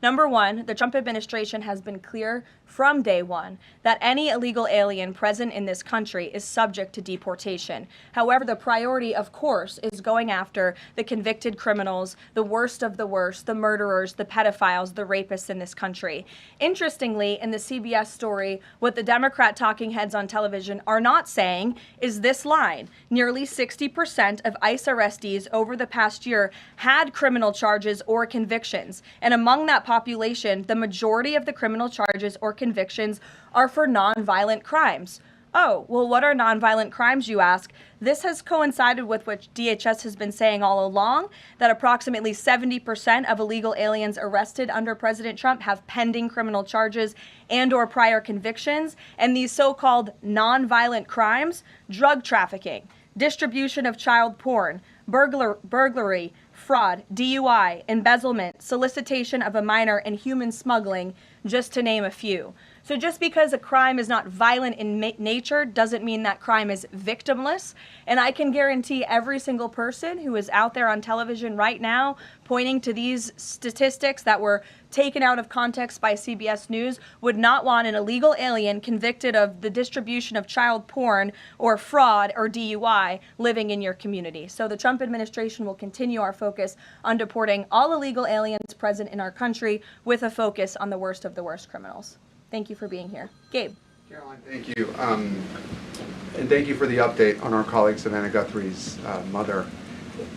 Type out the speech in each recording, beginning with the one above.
Number one, the Trump administration has been clear from day one that any illegal alien present in this country is subject to deportation. However, the priority, of course, is going after the convicted criminals, the worst of the worst, the murderers, the pedophiles, the rapists in this country. Interestingly, in the CBS story, what the Democrat talking heads on television are not saying is this line. Nearly 60% of ICE arrestees over the past year had criminal charges or convictions. And among that population, the majority of the criminal charges or convictions are for nonviolent crimes. Oh, well, what are nonviolent crimes, you ask? This has coincided with what DHS has been saying all along, that approximately 70% of illegal aliens arrested under President Trump have pending criminal charges and or prior convictions. And these so-called nonviolent crimes, drug trafficking, distribution of child porn, burglary, fraud, DUI, embezzlement, solicitation of a minor, and human smuggling, just to name a few. So just because a crime is not violent in nature doesn't mean that crime is victimless. And I can guarantee every single person who is out there on television right now pointing to these statistics that were taken out of context by CBS News would not want an illegal alien convicted of the distribution of child porn or fraud or DUI living in your community. So the Trump administration will continue our focus on deporting all illegal aliens present in our country with a focus on the worst of the worst criminals. Thank you for being here. Gabe. Karoline, thank you. And thank you for the update on our colleague Savannah Guthrie's mother.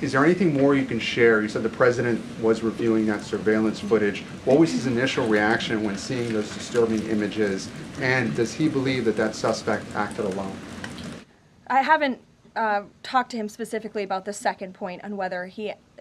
Is there anything more you can share? You said the president was reviewing that surveillance footage. What was his initial reaction when seeing those disturbing images? And does he believe that that suspect acted alone? I haven't talked to him specifically about the second point on whether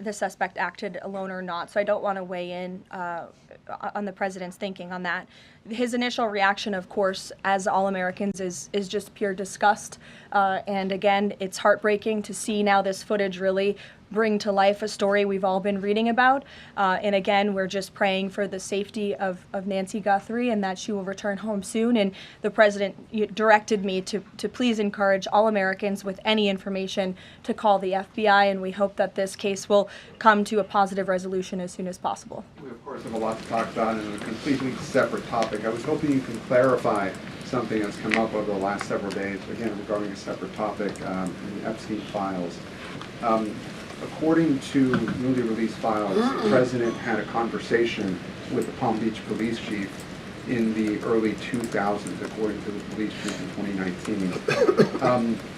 the suspect acted alone or not, so I don't want to weigh in on the president's thinking on that. His initial reaction, of course, as all Americans, is just pure disgust. And again, it's heartbreaking to see now this footage really bring to life a story we've all been reading about. And again, we're just praying for the safety of Nancy Guthrie and that she will return home soon. And the president directed me to please encourage all Americans with any information to call the FBI, and we hope that this case will come to a positive resolution as soon as possible. We, of course, have a lot to talk about in a completely separate topic. I was hoping you can clarify something that's come up over the last several days, again, regarding a separate topic, in the Epstein files. According to newly released files, the president had a conversation with the Palm Beach police chief in the early 2000s, according to the police chief in 2019.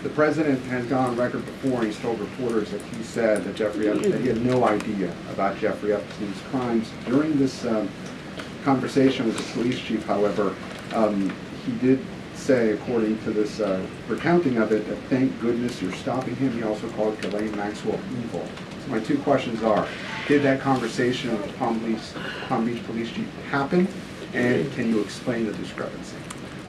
The president has gone on record before, and he's told reporters that he said that that he had no idea about Jeffrey Epstein's crimes. During this conversation with the police chief, however, he did say, according to this recounting of it, that thank goodness you're stopping him. He also called Ghislaine Maxwell evil. So my two questions are, did that conversation with the Palm Beach police chief happen? And can you explain the discrepancy?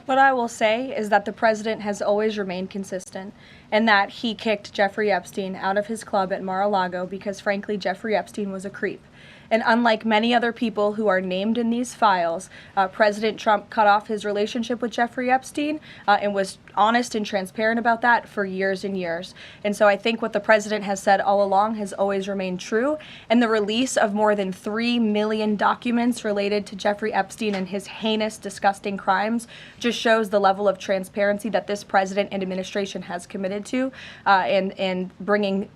What I will say is that the president has always remained consistent and that he kicked Jeffrey Epstein out of his club at Mar-a-Lago because, frankly, Jeffrey Epstein was a creep. And unlike many other people who are named in these files, President Trump cut off his relationship with Jeffrey Epstein and was honest and transparent about that for years and years. And so I think what the president has said all along has always remained true. And the release of more than 3 million documents related to Jeffrey Epstein and his heinous, disgusting crimes just shows the level of transparency that this president and administration has committed to in bringing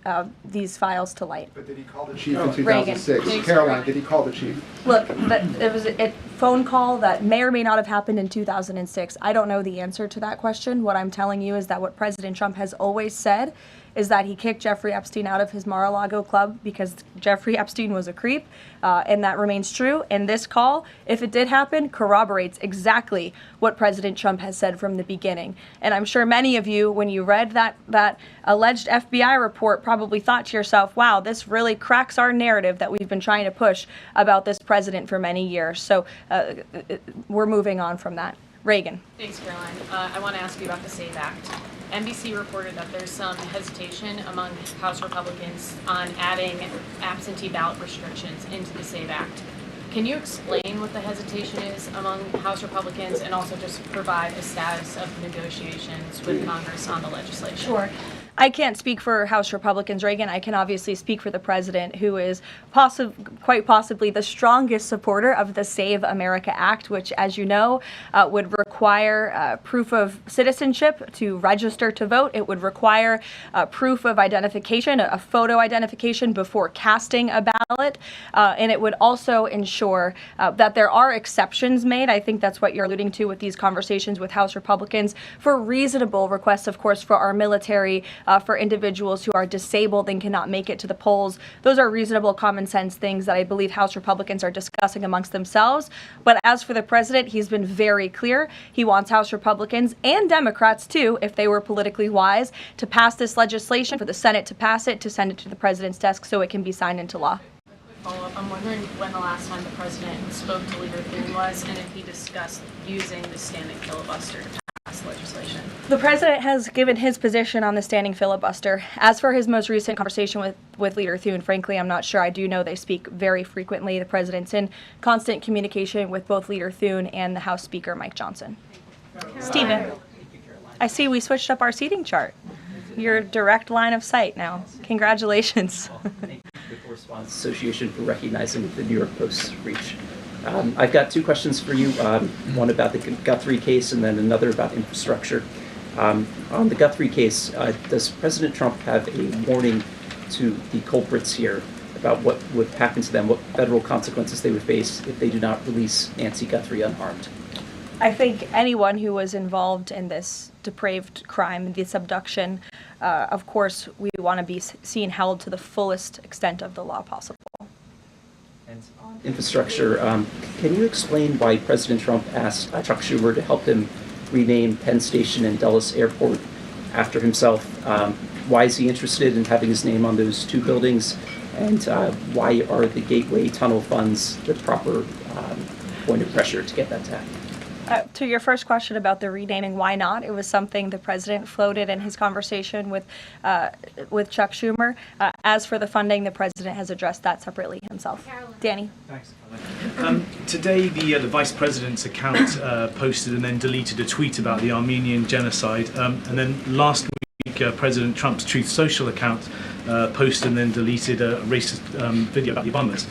these files to light. But did he call the chief in 2006? Karoline, did he call the chief? Look, it was a phone call that may or may not have happened in 2006. I don't know the answer to that question. What I'm telling you is that what President Trump has always said is that he kicked Jeffrey Epstein out of his Mar-a-Lago club because Jeffrey Epstein was a creep, and that remains true. And this call, if it did happen, corroborates exactly what President Trump has said from the beginning. And I'm sure many of you, when you read that alleged FBI report, probably thought to yourself, wow, this really cracks our narrative that we've been trying to push about this president for many years. So we're moving on from that. Reagan. Thanks, Caroline. I want to ask you about the SAVE Act. NBC reported that there's some hesitation among House Republicans on adding absentee ballot restrictions into the SAVE Act. Can you explain what the hesitation is among House Republicans and also just provide a status of negotiations with Congress on the legislation? Sure. I can't speak for House Republicans, Reagan. I can obviously speak for the president, who is quite possibly the strongest supporter of the Save America Act, which, as you know, would require proof of citizenship to register to vote. It would require proof of identification, a photo identification before casting a ballot, and it would also ensure that there are exceptions made. I think that's what you're alluding to with these conversations with House Republicans for reasonable requests, of course, for our military, for individuals who are disabled and cannot make it to the polls. Those are reasonable, common sense things that I believe House Republicans are discussing amongst themselves. But as for the president, he's been very clear. He wants House Republicans and Democrats, too, if they were politically wise, to pass this legislation, for the Senate to pass it, to send it to the president's desk so it can be signed into law. Follow-up. I'm wondering when the last time the president spoke to Leader Thune was, and if he discussed using the standing filibuster to pass legislation. The president has given his position on the standing filibuster. As for his most recent conversation with Leader Thune, frankly, I'm not sure. I do know they speak very frequently. The president's in constant communication with both Leader Thune and the House Speaker, Mike Johnson. Stephen, I see we switched up our seating chart. Your direct line of sight now. Congratulations. Thank you to the Correspondents Association for recognizing the New York Post's reach. I've got two questions for you, one about the Guthrie case and then another about infrastructure. On the Guthrie case, does President Trump have a warning to the culprits here about what would happen to them, what federal consequences they would face if they do not release Nancy Guthrie unharmed? I think anyone who was involved in this depraved crime, this abduction, of course, we want to be seen held to the fullest extent of the law possible. And on infrastructure, can you explain why President Trump asked Chuck Schumer to help him rename Penn Station and Dulles Airport after himself? Why is he interested in having his name on those two buildings? And why are the Gateway Tunnel funds the proper point of pressure to get that to happen? To your first question about the renaming, why not? It was something the president floated in his conversation with Chuck Schumer. As for the funding, the president has addressed that separately himself. Caroline. Danny. Thanks, Caroline. Today, the vice president's account posted and then deleted a tweet about the Armenian genocide. And then last week, President Trump's Truth Social account posted and then deleted a racist video about the Obamas.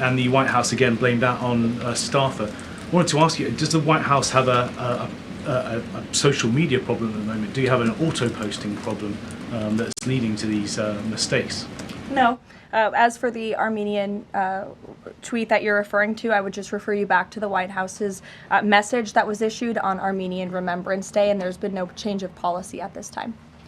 And the White House again blamed that on a staffer. I wanted to ask you, does the White House have a social media problem at the moment? Do you have an auto-posting problem that's leading to these mistakes? No. As for the Armenian tweet that you're referring to, I would just refer you back to the White House's message that was issued on Armenian Remembrance Day, and there's been no change of policy at this time.